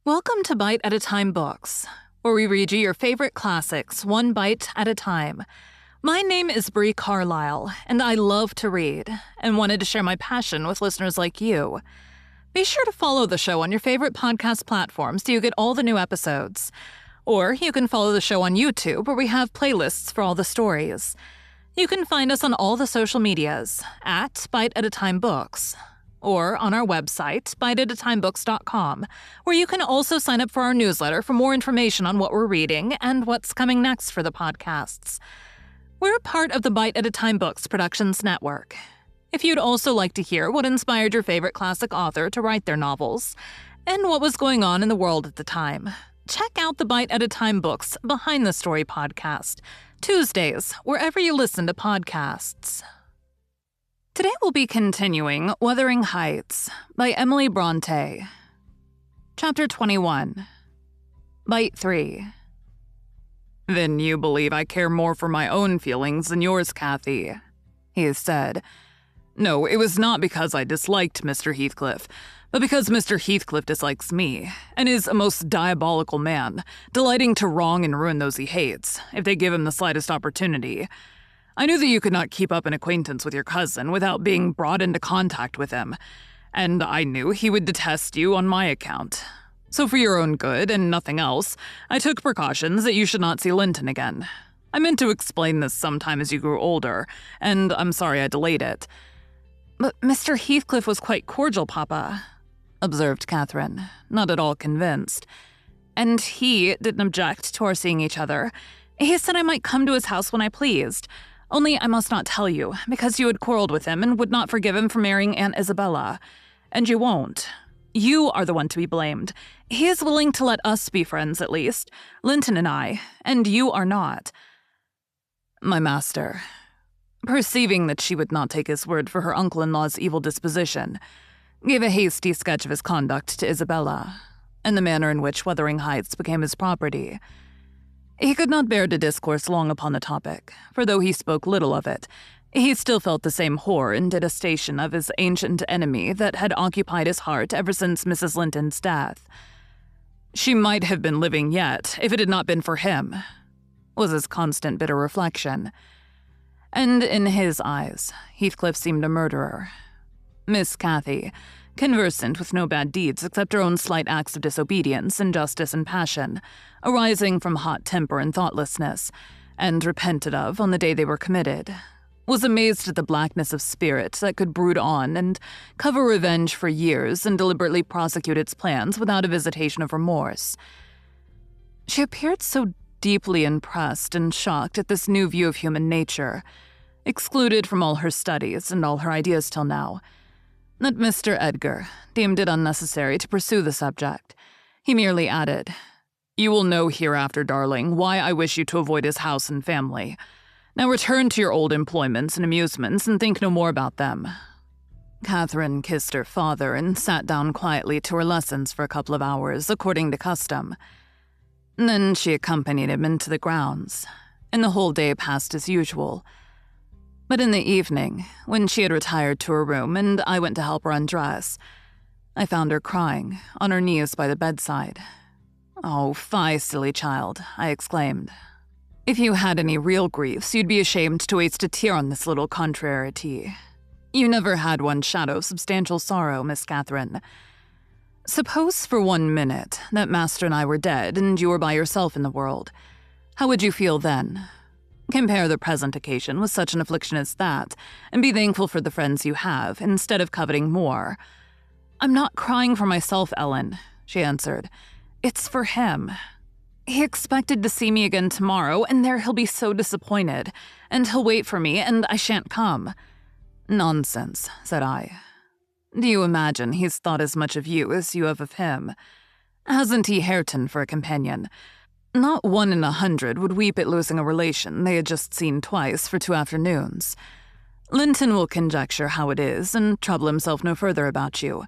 Welcome to Bite at a Time Books, where we read you your favorite classics one bite at a time. My name is Bree Carlile, and I love to read, and wanted to share my passion with listeners like you. Be sure to follow the show on your favorite podcast platform so you get all the new episodes. Or you can follow the show on YouTube, where we have playlists for all the stories. You can find us on all the social medias at Bite at a Time Books, or on our website, biteatatimebooks.com, where you can also sign up for our newsletter for more information on what we're reading and what's coming next for the podcasts. We're part of the Bite at a Time Books Productions Network. If you'd also like to hear what inspired your favorite classic author to write their novels, and what was going on in the world at the time, check out the Bite at a Time Books Behind the Story podcast, Tuesdays, wherever you listen to podcasts. Today we'll be continuing Wuthering Heights by Emily Brontë. Chapter 21. Bite 3. "Then you believe I care more for my own feelings than yours, Kathy," he said. "No, it was not because I disliked Mr. Heathcliff, but because Mr. Heathcliff dislikes me, and is a most diabolical man, delighting to wrong and ruin those he hates, if they give him the slightest opportunity. I knew that you could not keep up an acquaintance with your cousin without being brought into contact with him, and I knew he would detest you on my account. So for your own good, and nothing else, I took precautions that you should not see Linton again. I meant to explain this sometime as you grew older, and I'm sorry I delayed it." "But Mr. Heathcliff was quite cordial, Papa," observed Catherine, not at all convinced. "And he didn't object to our seeing each other. He said I might come to his house when I pleased. Only I must not tell you, because you had quarreled with him and would not forgive him for marrying Aunt Isabella. And you won't. You are the one to be blamed. He is willing to let us be friends, at least, Linton and I, and you are not." My master, perceiving that she would not take his word for her uncle-in-law's evil disposition, gave a hasty sketch of his conduct to Isabella, and the manner in which Wuthering Heights became his property. He could not bear to discourse long upon the topic, for though he spoke little of it, he still felt the same horror and detestation of his ancient enemy that had occupied his heart ever since Mrs. Linton's death. "She might have been living yet, if it had not been for him," was his constant bitter reflection. And in his eyes, Heathcliff seemed a murderer. Miss Cathy, conversant with no bad deeds except her own slight acts of disobedience, injustice, and passion, arising from hot temper and thoughtlessness, and repented of on the day they were committed, was amazed at the blackness of spirit that could brood on and cover revenge for years and deliberately prosecute its plans without a visitation of remorse. She appeared so deeply impressed and shocked at this new view of human nature, excluded from all her studies and all her ideas till now, that Mr. Edgar deemed it unnecessary to pursue the subject. He merely added, "You will know hereafter, darling, why I wish you to avoid his house and family. Now return to your old employments and amusements and think no more about them." Catherine kissed her father and sat down quietly to her lessons for a couple of hours, according to custom. Then she accompanied him into the grounds, and the whole day passed as usual. But in the evening, when she had retired to her room and I went to help her undress, I found her crying, on her knees by the bedside. "Oh, fie, silly child," I exclaimed. "If you had any real griefs, you'd be ashamed to waste a tear on this little contrariety. You never had one shadow of substantial sorrow, Miss Catherine. Suppose for 1 minute that master and I were dead and you were by yourself in the world. How would you feel then? Compare the present occasion with such an affliction as that, and be thankful for the friends you have, instead of coveting more." "I'm not crying for myself, Ellen," she answered. "It's for him. He expected to see me again tomorrow, and there he'll be so disappointed, and he'll wait for me, and I shan't come." "Nonsense," said I. "Do you imagine he's thought as much of you as you have of him? Hasn't he Hareton for a companion? Not 1 in 100 would weep at losing a relation they had just seen twice for 2 afternoons. Linton will conjecture how it is and trouble himself no further about you."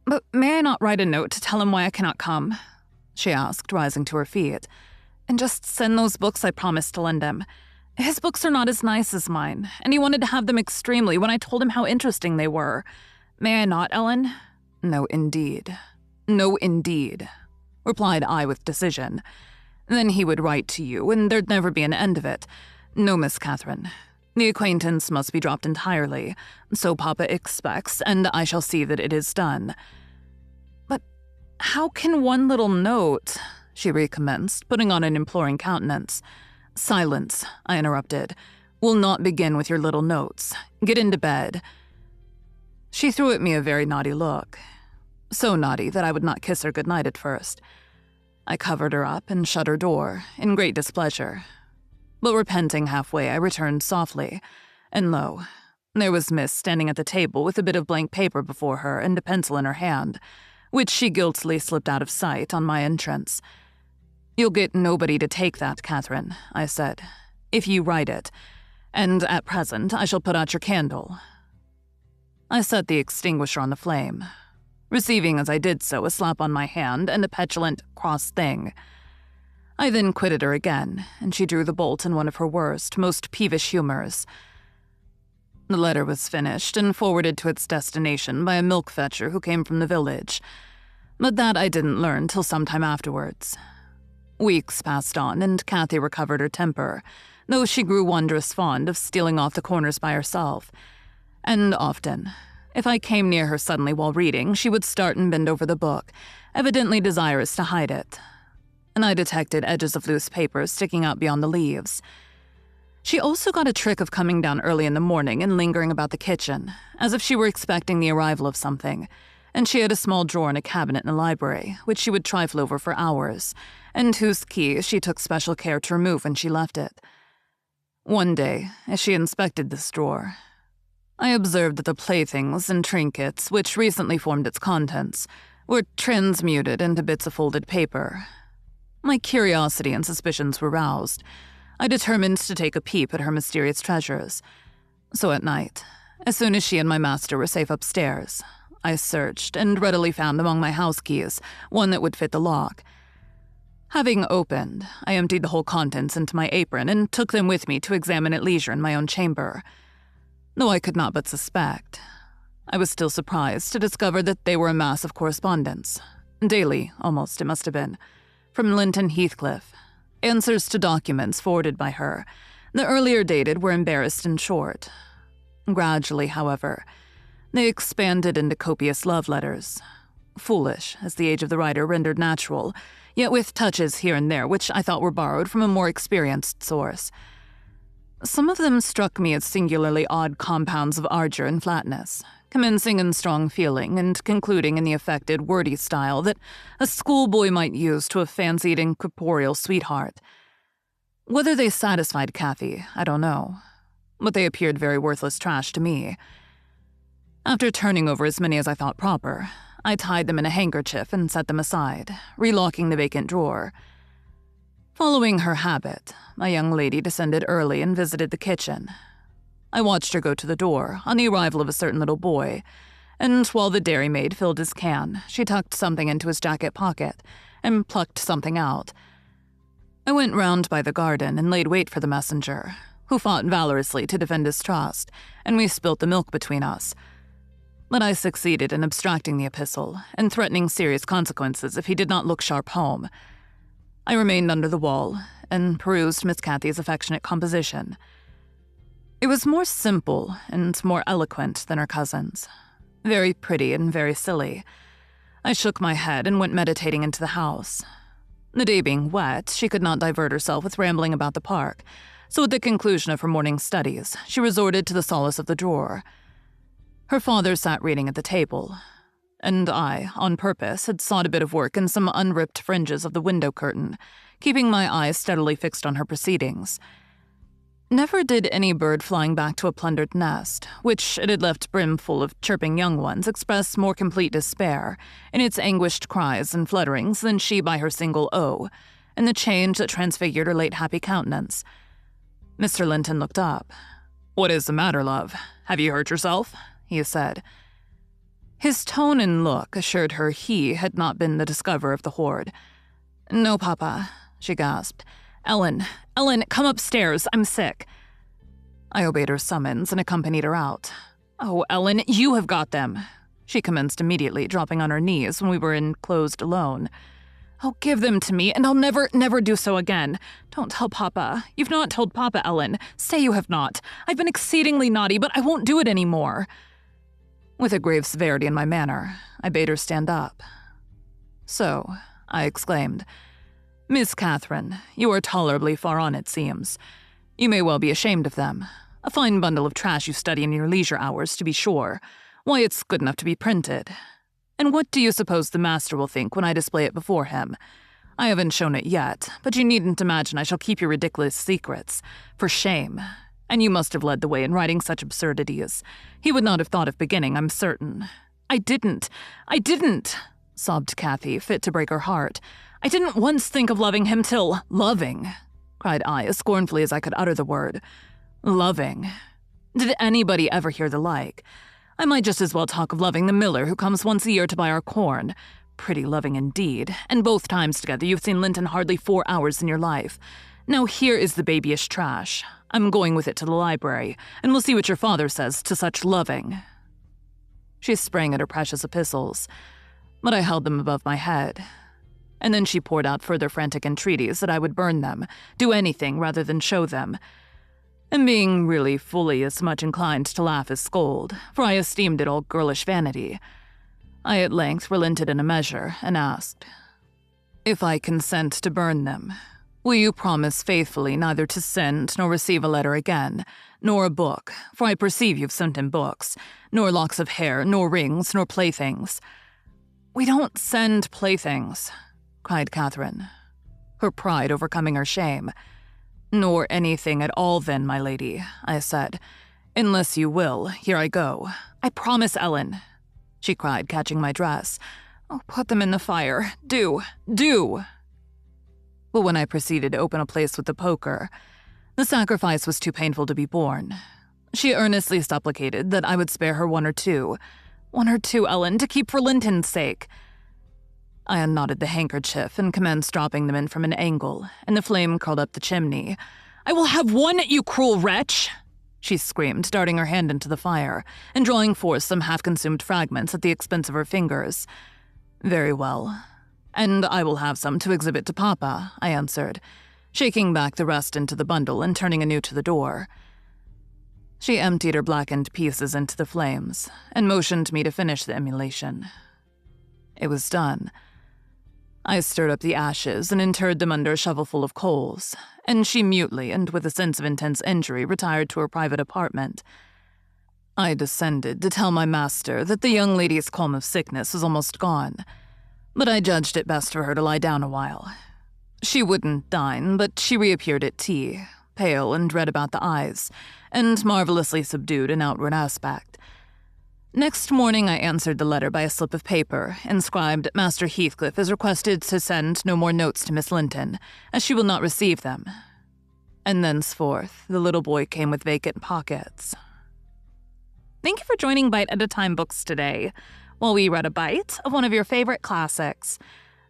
"But may I not write a note to tell him why I cannot come?" she asked, rising to her feet. "And just send those books I promised to lend him. His books are not as nice as mine, and he wanted to have them extremely when I told him how interesting they were. May I not, Ellen?" "No, indeed. "No, indeed," replied I with decision. "Then he would write to you, and there'd never be an end of it. No, Miss Catherine. The acquaintance must be dropped entirely. So Papa expects, and I shall see that it is done." "But how can one little note—" she recommenced, putting on an imploring countenance. "Silence," I interrupted. "We'll not begin with your little notes. Get into bed." She threw at me a very naughty look. So naughty that I would not kiss her goodnight at first. I covered her up and shut her door, in great displeasure. But repenting halfway, I returned softly, and lo, there was Miss standing at the table with a bit of blank paper before her and a pencil in her hand, which she guiltily slipped out of sight on my entrance. "You'll get nobody to take that, Catherine," I said, "if you write it, and at present I shall put out your candle." I set the extinguisher on the flame, receiving as I did so a slap on my hand and a petulant "cross thing." I then quitted her again, and she drew the bolt in one of her worst, most peevish humors. The letter was finished and forwarded to its destination by a milk fetcher who came from the village, but that I didn't learn till some time afterwards. Weeks passed on, and Kathy recovered her temper, though she grew wondrous fond of stealing off the corners by herself. And often, if I came near her suddenly while reading, she would start and bend over the book, evidently desirous to hide it. And I detected edges of loose paper sticking out beyond the leaves. She also got a trick of coming down early in the morning and lingering about the kitchen, as if she were expecting the arrival of something, and she had a small drawer in a cabinet in the library, which she would trifle over for hours, and whose key she took special care to remove when she left it. One day, as she inspected this drawer, I observed that the playthings and trinkets which recently formed its contents were transmuted into bits of folded paper. My curiosity and suspicions were roused. I determined to take a peep at her mysterious treasures. So at night, as soon as she and my master were safe upstairs, I searched and readily found among my house keys one that would fit the lock. Having opened, I emptied the whole contents into my apron and took them with me to examine at leisure in my own chamber. Though I could not but suspect, I was still surprised to discover that they were a mass of correspondence. Daily, almost, it must have been. From Linton Heathcliff. Answers to documents forwarded by her. The earlier dated were embarrassed and short. Gradually, however, they expanded into copious love letters. Foolish, as the age of the writer rendered natural, yet with touches here and there which I thought were borrowed from a more experienced source. Some of them struck me as singularly odd compounds of ardor and flatness, commencing in strong feeling and concluding in the affected, wordy style that a schoolboy might use to a fancied incorporeal sweetheart. Whether they satisfied Kathy, I don't know, but they appeared very worthless trash to me. After turning over as many as I thought proper, I tied them in a handkerchief and set them aside, relocking the vacant drawer. Following her habit, my young lady descended early and visited the kitchen. I watched her go to the door on the arrival of a certain little boy, and while the dairymaid filled his can, she tucked something into his jacket pocket and plucked something out. I went round by the garden and laid wait for the messenger, who fought valorously to defend his trust, and we spilt the milk between us. But I succeeded in abstracting the epistle and threatening serious consequences if he did not look sharp home. I remained under the wall and perused Miss Cathy's affectionate composition. It was more simple and more eloquent than her cousin's, very pretty and very silly. I shook my head and went meditating into the house. The day being wet, she could not divert herself with rambling about the park, so at the conclusion of her morning studies, she resorted to the solace of the drawer. Her father sat reading at the table, and I, on purpose, had sought a bit of work in some unripped fringes of the window curtain, keeping my eyes steadily fixed on her proceedings. Never did any bird flying back to a plundered nest, which it had left brimful of chirping young ones, express more complete despair in its anguished cries and flutterings than she by her single O, and the change that transfigured her late happy countenance. Mr. Linton looked up. "What is the matter, love? Have you hurt yourself?" he said. His tone and look assured her he had not been the discoverer of the hoard. "No, Papa," she gasped. Ellen, come upstairs. I'm sick." I obeyed her summons and accompanied her out. "Oh, Ellen, you have got them," she commenced immediately, dropping on her knees when we were enclosed alone. "Oh, give them to me, and I'll never do so again. Don't tell Papa. You've not told Papa, Ellen. Say you have not. I've been exceedingly naughty, but I won't do it any more." With a grave severity in my manner, I bade her stand up. "So," I exclaimed, "Miss Catherine, you are tolerably far on, it seems. You may well be ashamed of them. A fine bundle of trash you study in your leisure hours, to be sure. Why, it's good enough to be printed. And what do you suppose the master will think when I display it before him? I haven't shown it yet, but you needn't imagine I shall keep your ridiculous secrets. For shame. And you must have led the way in writing such absurdities. He would not have thought of beginning, I'm certain." I didn't, sobbed Kathy, fit to break her heart. "I didn't once think of loving him till—" "Loving," cried I, as scornfully as I could utter the word. "Loving. Did anybody ever hear the like? I might just as well talk of loving the miller who comes once a year to buy our corn. Pretty loving indeed, and both times together you've seen Linton hardly 4 hours in your life. Now here is the babyish trash. I'm going with it to the library, and we'll see what your father says to such loving." She sprang at her precious epistles, but I held them above my head. And then she poured out further frantic entreaties that I would burn them, do anything rather than show them. And being really fully as much inclined to laugh as scold, for I esteemed it all girlish vanity, I at length relented in a measure and asked, "If I consent to burn them, will you promise faithfully neither to send nor receive a letter again, nor a book, for I perceive you've sent him books, nor locks of hair, nor rings, nor playthings?" "We don't send playthings," cried Catherine, her pride overcoming her shame. "Nor anything at all then, my lady," I said. "Unless you will, here I go. I promise, Ellen," she cried, catching my dress. "Oh, put them in the fire. Do. But when I proceeded to open a place with the poker, the sacrifice was too painful to be borne. She earnestly supplicated that I would spare her 1 or 2. 1 or 2, Ellen, to keep for Linton's sake. I unknotted the handkerchief and commenced dropping them in from an angle, and the flame curled up the chimney. "I will have 1, you cruel wretch!" she screamed, darting her hand into the fire, and drawing forth some half-consumed fragments at the expense of her fingers. "Very well. And I will have some to exhibit to Papa," I answered, shaking back the rest into the bundle and turning anew to the door. She emptied her blackened pieces into the flames and motioned me to finish the emulation. It was done. I stirred up the ashes and interred them under a shovelful of coals, and she mutely and with a sense of intense injury retired to her private apartment. I descended to tell my master that the young lady's qualm of sickness was almost gone, but I judged it best for her to lie down a while. She wouldn't dine, but she reappeared at tea, pale and red about the eyes, and marvelously subdued in outward aspect. Next morning I answered the letter by a slip of paper, inscribed, "Master Heathcliff is requested to send no more notes to Miss Linton, as she will not receive them." And thenceforth the little boy came with vacant pockets. Thank you for joining Bite at a Time Books today, while we read a bite of one of your favorite classics.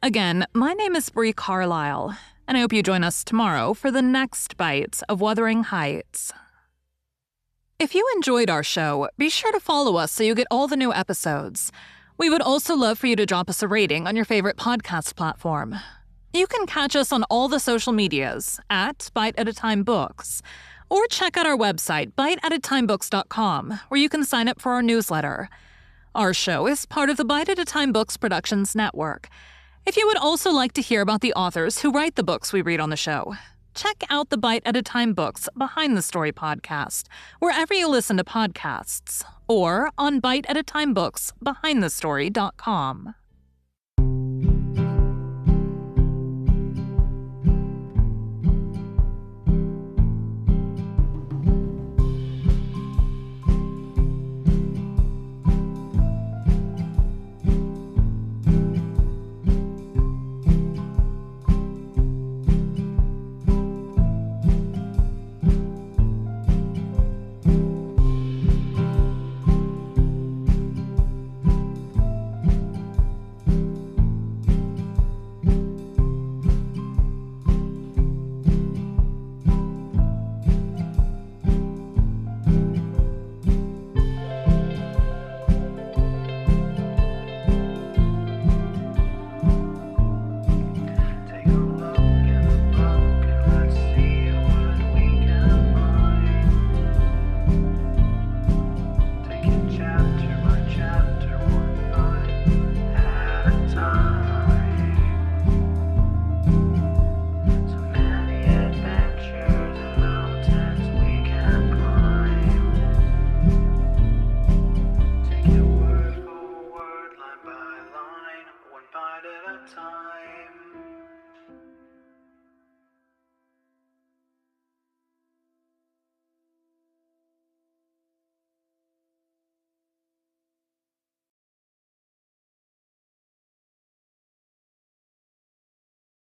Again, my name is Bree Carlile, and I hope you join us tomorrow for the next bite of Wuthering Heights. If you enjoyed our show, be sure to follow us so you get all the new episodes. We would also love for you to drop us a rating on your favorite podcast platform. You can catch us on all the social medias at Bite at a Time Books, or check out our website, biteatatimebooks.com, where you can sign up for our newsletter. Our show is part of the Bite at a Time Books Productions Network. If you would also like to hear about the authors who write the books we read on the show, check out the Bite at a Time Books Behind the Story podcast, wherever you listen to podcasts, or on biteatatimebooksbehindthestory.com.